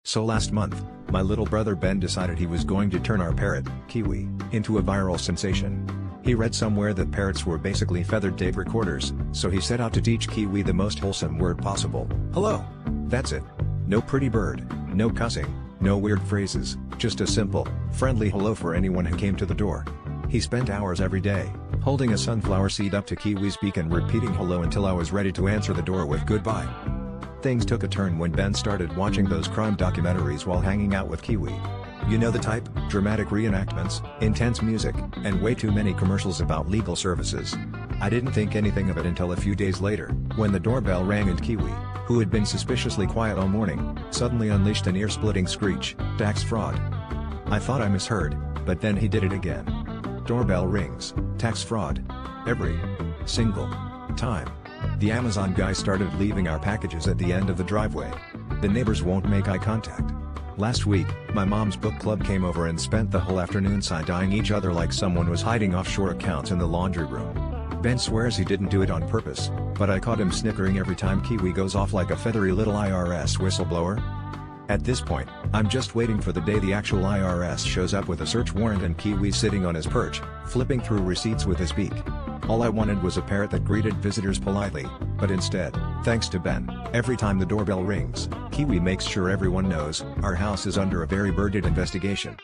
So last month, my little brother Ben decided he was going to turn our parrot, Kiwi, into a viral sensation. He read somewhere that parrots were basically feathered tape recorders, so he set out to teach Kiwi the most wholesome word possible: hello. That's it. No pretty bird, no cussing, no weird phrases, just a simple, friendly hello for anyone who came to the door. He spent hours every day, holding a sunflower seed up to Kiwi's beak and repeating hello until I was ready to answer the door with goodbye. Things took a turn when Ben started watching those crime documentaries while hanging out with Kiwi. You know the type: dramatic reenactments, intense music, and way too many commercials about legal services. I didn't think anything of it until a few days later, when the doorbell rang and Kiwi, who had been suspiciously quiet all morning, suddenly unleashed an ear-splitting screech: tax fraud. I thought I misheard, but then he did it again. Doorbell rings, tax fraud. Every single time. The Amazon guy started leaving our packages at the end of the driveway. The neighbors won't make eye contact. Last week, my mom's book club came over and spent the whole afternoon side-eyeing each other like someone was hiding offshore accounts in the laundry room. Ben swears he didn't do it on purpose, but I caught him snickering every time Kiwi goes off like a feathery little IRS whistleblower. At this point, I'm just waiting for the day the actual IRS shows up with a search warrant and Kiwi sitting on his perch, flipping through receipts with his beak. All I wanted was a parrot that greeted visitors politely, but instead, thanks to Ben, every time the doorbell rings, Kiwi makes sure everyone knows our house is under a very birded investigation.